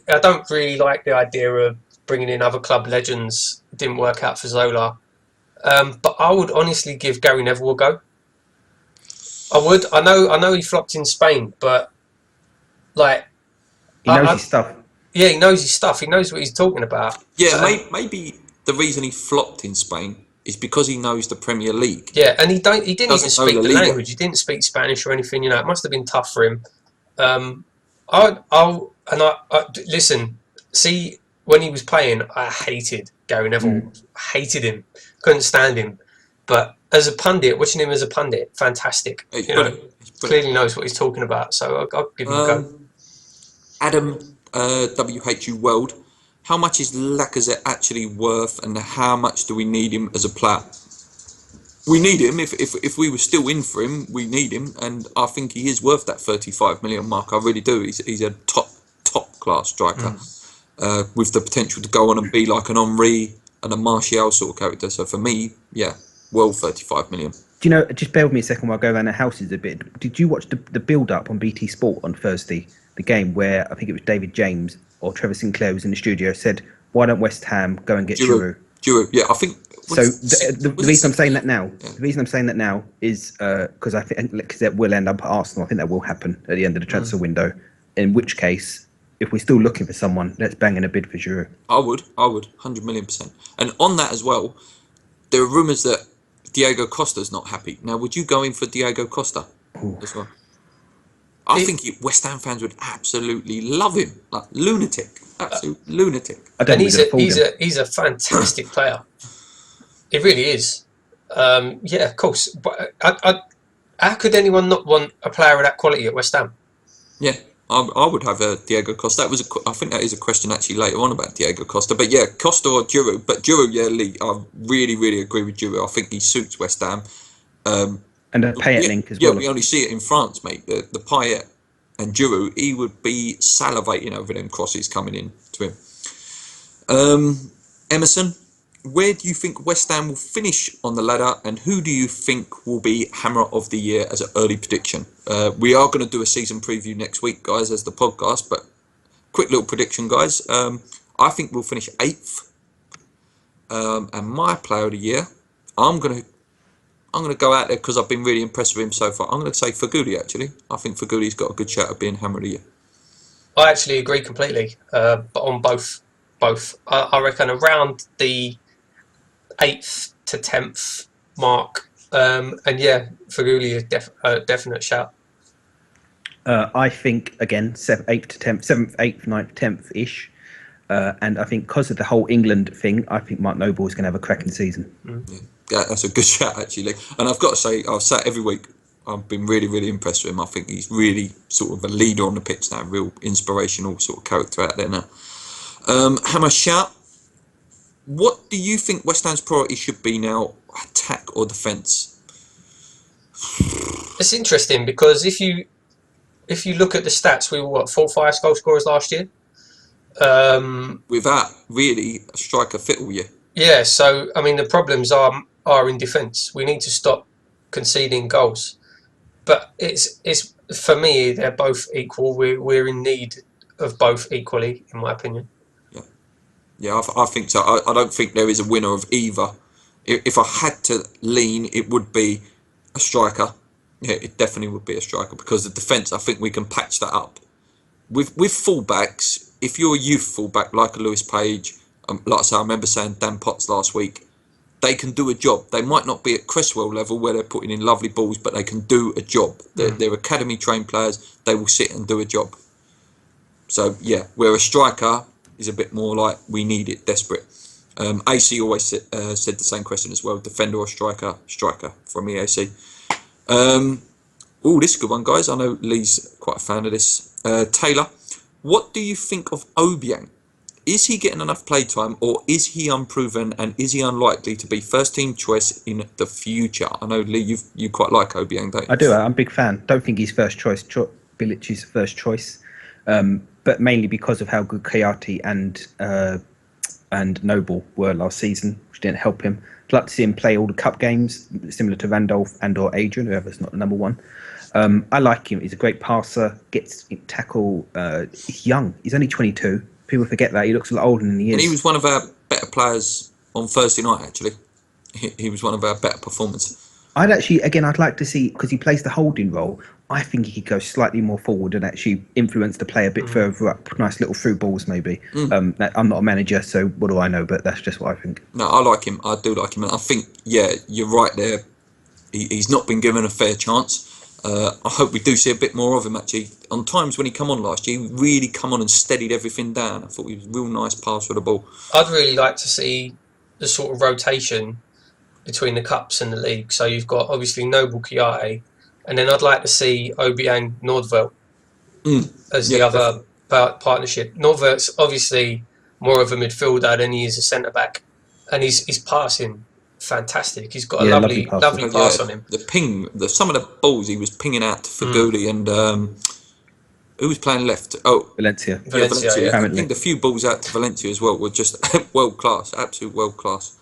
I don't really like the idea of bringing in other club legends. It didn't work out for Zola. But I would honestly give Gary Neville a go. I would. I know he flopped in Spain, but like He knows his stuff. Yeah, he knows his stuff. He knows what he's talking about. Yeah, maybe the reason he flopped in Spain is because he knows the Premier League. Yeah, and he didn't even speak the Liga. language. He didn't speak Spanish or anything. You know, it must have been tough for him. Listen. See, when he was playing, I hated Gary Neville. I hated him. Couldn't stand him. But as a pundit, watching him as a pundit, fantastic. It's You know, brilliant. It's brilliant. clearly knows what he's talking about. So I'll give him a go. Adam, WHU World, how much is Lacazette actually worth, and how much do we need him as a player? We need him. If we were still in for him, we need him, and I think he is worth that 35 million mark. I really do. He's a top class striker with the potential to go on and be like an Henry and a Martial sort of character. So for me, yeah, well, 35 million. Do you know, just bear with me a second while I go around the houses a bit. Did you watch the build-up on BT Sport on Thursday? The game where I think it was David James or Trevor Sinclair was in the studio said, why don't West Ham go and get Giroud? Giroud, yeah, I think... So the reason I'm saying that now, is because I think Lacazette will end up at Arsenal. I think that will happen at the end of the transfer window. In which case, if we're still looking for someone, let's bang in a bid for Giroud. I would, 100 million%. And on that as well, there are rumours that Diego Costa's not happy. Now, would you go in for Diego Costa as well? I think West Ham fans would absolutely love him, like lunatic, absolute lunatic. And he's a fantastic player. He really is. Yeah, of course. But how could anyone not want a player of that quality at West Ham? Yeah, I would have a Diego Costa. I think that is a question actually later on about Diego Costa. But yeah, Costa or Giroud. But Giroud, yeah, Lee, I really, really agree with Giroud. I think he suits West Ham. And a Payet link as well. Yeah, we only see it in France, mate. The Payet and Giroud, he would be salivating over them crosses coming in to him. Emerson, where do you think West Ham will finish on the ladder, and who do you think will be Hammer of the Year as an early prediction? We are going to do a season preview next week, guys, as the podcast, but quick little prediction, guys. I think we'll finish 8th. And my player of the year, I'm going to go out there because I've been really impressed with him so far. I'm going to say Faguli, actually. I think Faguli's got a good shot of being Hammer of the Year. I actually agree completely, but on both. I reckon around the 8th to 10th mark. And yeah, Faguli is a definite shout. I think, again, 8th to 10th, 7th, 8th, 9th, 10th-ish. And I think because of the whole England thing, I think Mark Noble is going to have a cracking season. Yeah, that's a good shout, actually. And I've got to say, I've sat every week. I've been really, really impressed with him. I think he's really sort of a leader on the pitch now, real inspirational sort of character out there now. Hammer shout. What do you think West Ham's priority should be now, attack or defence? It's interesting because if you look at the stats, we were 4 or 5 goal scorers last year. Without really a striker fit all year. Yeah, so I mean the problems are in defence. We need to stop conceding goals. But it's for me they're both equal. We're in need of both equally, in my opinion. Yeah, I think so. I don't think there is a winner of either. If I had to lean, it would be a striker. Yeah, it definitely would be a striker because the defence, I think we can patch that up. With fullbacks, if you're a youth fullback like a Lewis Page, like I say, I remember saying Dan Potts last week, they can do a job. They might not be at Cresswell level where they're putting in lovely balls, but they can do a job. They're academy trained players. They will sit and do a job. So yeah, where a striker is a bit more like we need it, desperate. AC always said the same question as well. Defender or striker? Striker from me, AC. This is a good one, guys. I know Lee's quite a fan of this. Taylor, what do you think of Obiang? Is he getting enough playtime, or is he unproven, and is he unlikely to be first team choice in the future? I know, Lee, you quite like Obiang, don't you? I do. I'm a big fan. Don't think he's first choice. Bilic's first choice. But mainly because of how good Kayati and Noble were last season, which didn't help him. I'd like to see him play all the cup games, similar to Randolph and or Adrian, whoever's not the number one. I like him. He's a great passer, gets tackle. He's young. He's only 22. People forget that. He looks a lot older than he is. And he was one of our better players on Thursday night, actually. He was one of our better performers. I'd like to see, because he plays the holding role, I think he could go slightly more forward and actually influence the play a bit further up. Nice little through balls, maybe. I'm not a manager, so what do I know? But that's just what I think. No, I like him. I do like him. And I think, yeah, you're right there. He's not been given a fair chance. I hope we do see a bit more of him, actually. On times when he come on last year, he really come on and steadied everything down. I thought he was a real nice pass for the ball. I'd really like to see the sort of rotation between the cups and the league. So you've got obviously Noble Kiai, and then I'd like to see Obiang Nordvelt as the other partnership. Nordvelt's obviously more of a midfielder than he is a centre back, and he's passing fantastic. He's got a lovely pass on him. Some of the balls he was pinging out to Faguli and who was playing left? Oh, Valencia. Valencia. I think the few balls out to Valencia as well were just world class, absolute world class.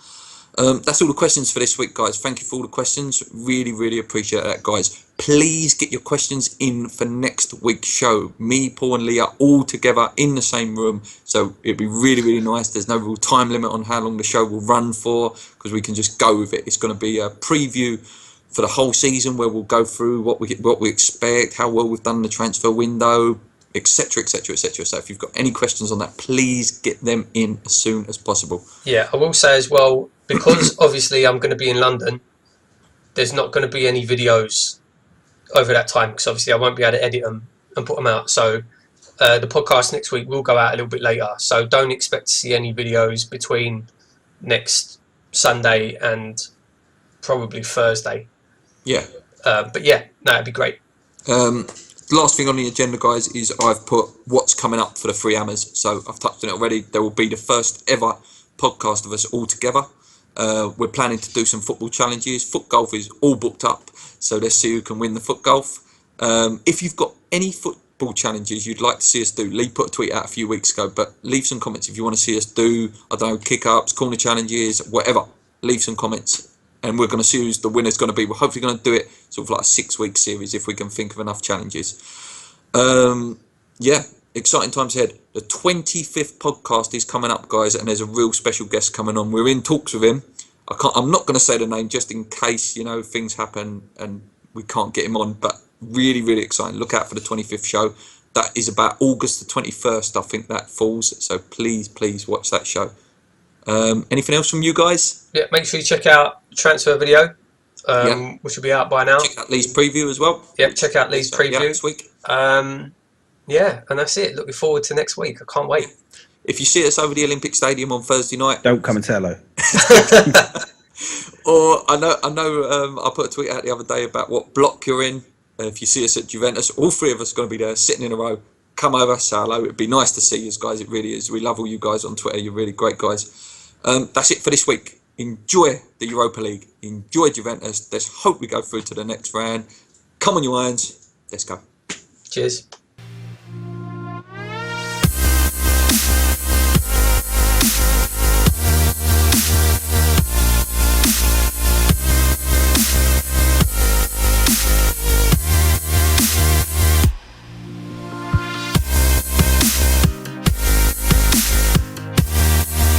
That's all the questions for this week, guys. Thank you for all the questions. Really, really appreciate that, guys. Please get your questions in for next week's show. Me, Paul and Lee are all together in the same room. So it'd be really, really nice. There's no real time limit on how long the show will run for because we can just go with it. It's going to be a preview for the whole season where we'll go through what we expect, how well we've done in the transfer window, etc, etc, etc. So if you've got any questions on that, please get them in as soon as possible. Yeah, I will say as well, because obviously I'm going to be in London, there's not going to be any videos over that time because obviously I won't be able to edit them and put them out. So the podcast next week will go out a little bit later. So don't expect to see any videos between next Sunday and probably Thursday. Yeah. But yeah, no, it'd be great. Last thing on the agenda, guys, is I've put what's coming up for the Free Hammers. So I've touched on it already. There will be the first ever podcast of us all together. We're planning to do some football challenges. Foot golf is all booked up. So let's see who can win the foot golf. If you've got any football challenges you'd like to see us do, Lee put a tweet out a few weeks ago, but leave some comments if you want to see us do, I don't know, kick-ups, corner challenges, whatever. Leave some comments. And we're going to see who's the winner's going to be. We're hopefully going to do it sort of like a 6-week series if we can think of enough challenges. Yeah, exciting times ahead. The 25th podcast is coming up, guys, and there's a real special guest coming on. We're in talks with him. I'm not going to say the name just in case, things happen and we can't get him on, but really, really exciting. Look out for the 25th show. That is about August the 21st, I think that falls. So please, please watch that show. Anything else from you guys? Yeah, make sure you check out the transfer video, which will be out by now. Check out Lee's preview as well. Yeah, check out Lee's preview this week. Yeah, and that's it. Looking forward to next week. I can't wait. If you see us over the Olympic Stadium on Thursday night, don't come and say hello. Or I know. I put a tweet out the other day about what block you're in. If you see us at Juventus, all three of us are going to be there, sitting in a row. Come over, say hello. It'd be nice to see you guys. It really is. We love all you guys on Twitter. You're really great guys. That's it for this week. Enjoy the Europa League. Enjoy Juventus. Let's hope we go through to the next round. Come on, you Irons. Let's go. Cheers.